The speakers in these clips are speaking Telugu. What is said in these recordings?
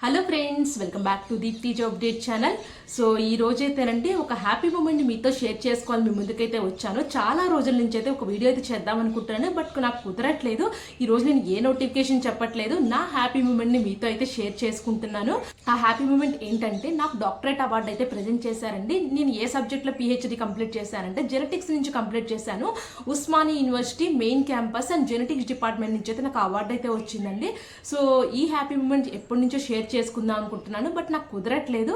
Hello friends, welcome back to Deepti job update channel. So ఈ రోజైతేనండి ఒక హ్యాపీ మూమెంట్ మీతో షేర్ చేసుకోవాలి మీ ముందుకైతే వచ్చాను. చాలా రోజుల నుంచి అయితే ఒక వీడియో అయితే చేద్దాం అనుకుంటున్నాను, బట్ నాకు కుదరట్లేదు. ఈ రోజు నేను ఏ నోటిఫికేషన్ చెప్పట్లేదు, నా హ్యాపీ మూమెంట్ని మీతో అయితే షేర్ చేసుకుంటున్నాను. ఆ హ్యాపీ మూమెంట్ ఏంటంటే నాకు డాక్టరేట్ అవార్డు అయితే ప్రజెంట్ చేశారండి. నేను ఏ సబ్జెక్ట్లో పిహెచ్డి కంప్లీట్ చేశానంటే జెనెటిక్స్ నుంచి కంప్లీట్ చేశాను. Osmania university main campus and genetics department నుంచి అయితే నాకు అవార్డు అయితే వచ్చిందండి. సో ఈ హ్యాపీ మూమెంట్ ఎప్పటి నుంచో షేర్ చేసుకుందాం అనుకుంటున్నాను, బట్ నాకు కుదరట్లేదు.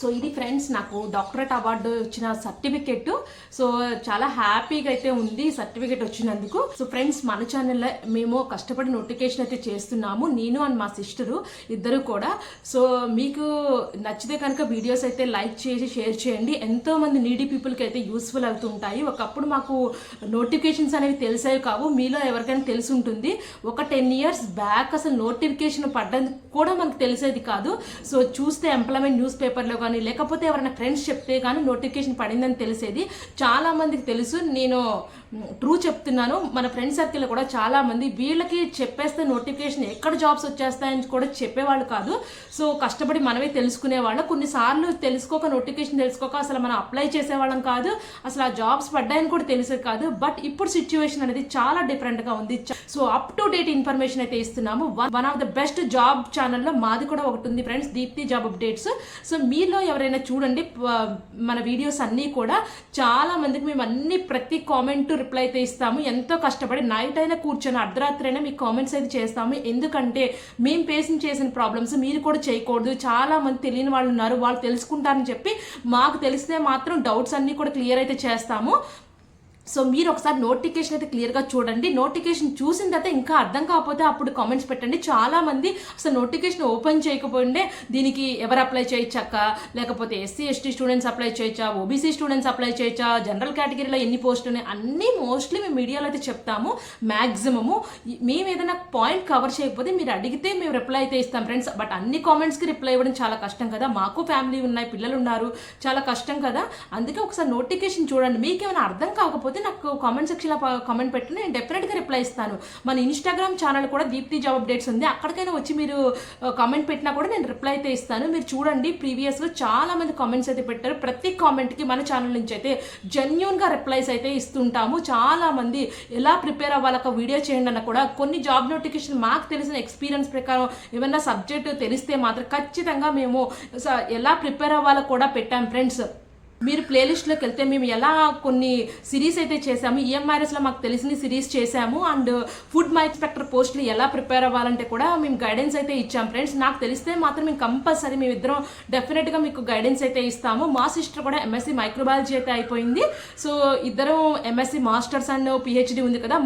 సో ఇది ఫ్రెండ్స్ నాకు డాక్టరేట్ అవార్డు వచ్చిన సర్టిఫికెట్. సో చాలా హ్యాపీగా అయితే ఉంది సర్టిఫికెట్ వచ్చినందుకు. సో ఫ్రెండ్స్, మన ఛానల్లో మేము కష్టపడి నోటిఫికేషన్ అయితే చేస్తున్నాము, నేను అండ్ మా సిస్టరు ఇద్దరు కూడా. సో మీకు నచ్చితే కనుక వీడియోస్ అయితే లైక్ చేసి షేర్ చేయండి. ఎంతో మంది నీడీ పీపుల్కి అయితే యూస్ఫుల్ అవుతుంటాయి. ఒకప్పుడు మాకు నోటిఫికేషన్స్ అనేవి తెలిసేవి కావు, మీలో ఎవరికైనా తెలిసి ఉంటుంది. ఒక 10 years బ్యాక్ అసలు నోటిఫికేషన్ పడ్డానికి కూడా మనకు తెలిసేది కాదు. సో చూస్తే ఎంప్లాయ్మెంట్ న్యూస్ పేపర్లో కానీ లేకపోతే ఎవరైనా ఫ్రెండ్స్ చెప్తే కానీ నోటిఫికేషన్ పడిందని తెలిసేది. చాలా మందికి తెలుసు, నేను ట్రూ చెప్తున్నాను. మన ఫ్రెండ్ సర్కిల్లో కూడా చాలా మంది వీళ్ళకి చెప్పేస్తే నోటిఫికేషన్ ఎక్కడ జాబ్స్ వచ్చేస్తాయని కూడా చెప్పేవాళ్ళు కాదు. సో కష్టపడి మనమే తెలుసుకునేవాళ్ళం. కొన్నిసార్లు తెలుసుకోక నోటిఫికేషన్ తెలుసుకోక అసలు మనం అప్లై చేసేవాళ్ళం కాదు, అసలు ఆ జాబ్స్ పడ్డాయని కూడా తెలిసేది కాదు. బట్ ఇప్పుడు సిచ్యువేషన్ అనేది చాలా డిఫరెంట్గా ఉంది. So up to date information అయితే ఇస్తున్నాము. One of the best job ఛానల్లో మాది కూడా ఒకటి ఉంది friends, Deepti job updates. So మీలో ఎవరైనా చూడండి, మన వీడియోస్ అన్నీ కూడా చాలా మందికి మేము అన్ని ప్రతి కామెంట్ రిప్లై అయితే ఇస్తాము. ఎంతో కష్టపడి నైట్ అయినా కూర్చొని అర్ధరాత్రి అయినా మీకు కామెంట్స్ అయితే చేస్తాము. ఎందుకంటే మేము ఫేసింగ్ చేసిన ప్రాబ్లమ్స్ మీరు కూడా చేయకూడదు. చాలా మంది తెలియని వాళ్ళు ఉన్నారు, వాళ్ళు తెలుసుకుంటారని చెప్పి మాకు తెలిస్తే మాత్రం డౌట్స్ అన్నీ కూడా క్లియర్ అయితే చేస్తాము. సో మీరు ఒకసారి నోటిఫికేషన్ అయితే క్లియర్గా చూడండి. నోటిఫికేషన్ చూసిన తర్వాత ఇంకా అర్థం కాకపోతే అప్పుడు కామెంట్స్ పెట్టండి. చాలామంది అసలు నోటిఫికేషన్ ఓపెన్ చేయకపోయిండే దీనికి ఎవరు అప్లై చేయొచ్చక్క, లేకపోతే ఎస్సీ ఎస్టీ స్టూడెంట్స్ అప్లై చేయొచ్చా, ఓబీసీ స్టూడెంట్స్ అప్లై చేయొచ్చా, జనరల్ కేటగిరీలో ఎన్ని పోస్టులు ఉన్నాయి అన్నీ మోస్ట్లీ మేము మీడియాలో అయితే చెప్తాము. మ్యాక్సిమము మేము ఏదైనా పాయింట్ కవర్ చేయకపోతే మీరు అడిగితే మేము రిప్లై అయితే ఇస్తాం ఫ్రెండ్స్. బట్ అన్ని కామెంట్స్కి రిప్లై ఇవ్వడం చాలా కష్టం కదా, మాకు ఫ్యామిలీ ఉన్నాయి, పిల్లలు ఉన్నారు, చాలా కష్టం కదా. అందుకే ఒకసారి నోటిఫికేషన్ చూడండి. మీకు ఏమైనా అర్థం కాకపోతే నాకు కామెంట్ సెక్షన్లో కామెంట్ పెట్టి నేను డెఫినెట్గా రిప్లై ఇస్తాను. మన ఇన్స్టాగ్రామ్ ఛానల్ కూడా దీప్తి జాబ్ అప్డేట్స్ ఉంది, అక్కడికైనా వచ్చి మీరు కామెంట్ పెట్టినా కూడా నేను రిప్లై అయితే ఇస్తాను. మీరు చూడండి, ప్రీవియస్గా చాలా మంది కామెంట్స్ అయితే పెట్టారు. ప్రతి కామెంట్కి మన ఛానల్ నుంచి అయితే జెన్యూన్గా రిప్లైస్ అయితే ఇస్తుంటాము. చాలా మంది ఎలా ప్రిపేర్ అవ్వాలక వీడియో చేయండి అన్న కూడా కొన్ని జాబ్ నోటిఫికేషన్ మాకు తెలిసిన ఎక్స్పీరియన్స్ ప్రకారం ఏమైనా సబ్జెక్టు తెలిస్తే మాత్రం ఖచ్చితంగా మేము ఎలా ప్రిపేర్ అవ్వాలో కూడా పెట్టాం ఫ్రెండ్స్. మీరు ప్లేలిస్ట్లోకి వెళ్తే మేము ఎలా కొన్ని సిరీస్ అయితే చేసాము, ఈఎంఆర్ఎస్లో మాకు తెలిసిన సిరీస్ చేసాము, అండ్ ఫుడ్ మై ఇన్స్పెక్టర్ పోస్టులు ఎలా ప్రిపేర్ అవ్వాలంటే కూడా మేము గైడెన్స్ అయితే ఇచ్చాం ఫ్రెండ్స్. నాకు తెలిస్తే మాత్రం మేము కంపల్సరీ మేమిద్దరం డెఫినెట్గా మీకు గైడెన్స్ అయితే ఇస్తాము. మా సిస్టర్ కూడా ఎంఎస్సీ మైక్రోబయాలజీ అయితే అయిపోయింది. సో ఇద్దరం ఎంఎస్సీ మాస్టర్స్ అండ్ పిహెచ్డి ఉంది కదా.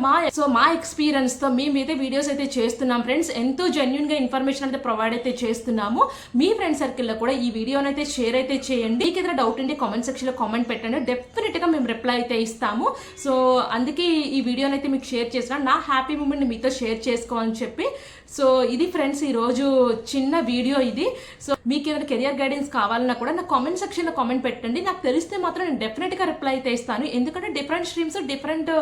మా ఎక్స్పీరియన్స్తో మేమైతే వీడియోస్ అయితే చేస్తున్నాం ఫ్రెండ్స్. ఎంతో జెన్యున్గా ఇన్ఫర్మేషన్ అయితే ప్రొవైడ్ అయితే చేస్తున్నాము. మీ ఫ్రెండ్ సర్కిల్లో కూడా ఈ వీడియోని అయితే షేర్ అయితే చేయండి. మీకు ఏదైనా డౌట్ ఉంటే కామెంట్ సెక్షన్లో కామెంట్ పెట్టండి, డెఫినెట్గా మేము రిప్లై అయితే ఇస్తాము. సో అందుకే ఈ వీడియోని అయితే మీకు షేర్ చేసిన నా హ్యాపీ మూమెంట్ని మీతో షేర్ చేసుకోవాలని చెప్పి. సో ఇది ఫ్రెండ్స్ ఈరోజు చిన్న వీడియో ఇది. సో మీకు ఏమైనా కెరియర్ గైడెన్స్ కావాలన్నా కూడా నా కామెంట్ సెక్షన్లో కామెంట్ పెట్టండి. నాకు తెలిస్తే మాత్రం నేను డెఫినెట్గా రిప్లై అయితే ఇస్తాను. ఎందుకంటే డిఫరెంట్ స్ట్రీమ్స్ డిఫరెంట్గా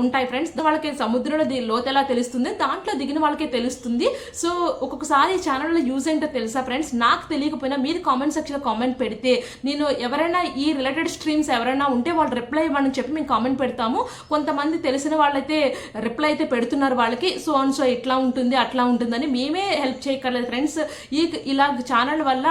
ఉంటాయి ఫ్రెండ్స్. వాళ్ళకి సముద్రంలో లోతు ఎలా తెలుస్తుంది, దాంట్లో దిగిన వాళ్ళకే తెలుస్తుంది. సో ఒక్కొక్కసారి ఈ ఛానల్లో యూజ్ ఏంటో తెలుసా ఫ్రెండ్స్, నాకు తెలియకపోయినా మీరు కామెంట్ సెక్షన్లో కామెంట్ పెడితే నేను ఎవరైనా ఈ రిలేటెడ్ స్ట్రీమ్స్ ఎవరైనా ఉంటే వాళ్ళు రిప్లై ఇవ్వని చెప్పి మేము కామెంట్ పెడతాము. కొంతమంది తెలిసిన వాళ్ళైతే రిప్లై అయితే పెడుతున్నారు వాళ్ళకి. సో ఇట్లా ఉంటుంది అట్లా ఉంటుందని మేమే హెల్ప్ చేయక్కర్లేదు ఫ్రెండ్స్. ఇలా ఛానల్ వల్ల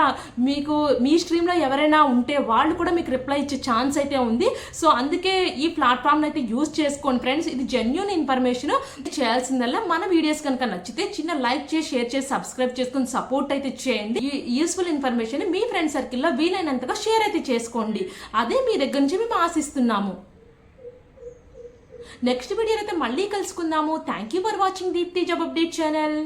మీకు మీ స్ట్రీమ్లో ఎవరైనా ఉంటే వాళ్ళు కూడా మీకు రిప్లై ఇచ్చే ఛాన్స్ అయితే ఉంది. సో అందుకే ఈ ప్లాట్ఫామ్ అయితే యూజ్ చేసుకోండి ఫ్రెండ్స్. ఇది జెన్యూన్ ఇన్ఫర్మేషన్. చేయాల్సిందల్లా మన వీడియోస్ కనుక నచ్చితే చిన్న లైక్ చేసి షేర్ చేసి సబ్స్క్రైబ్ చేసుకుని సపోర్ట్ అయితే చేయండి. ఈ యూస్ఫుల్ ఇన్ఫర్మేషన్ మీ ఫ్రెండ్ సర్కిల్లో వీలైనంతగా షేర్ అయితే చేసుకోండి. అదే మీ దగ్గర నుంచి మేము ఆశిస్తున్నాము. నెక్స్ట్ వీడియో అయితే మళ్ళీ కలుసుకుందాము. Thank you for watching Deepti job update channel.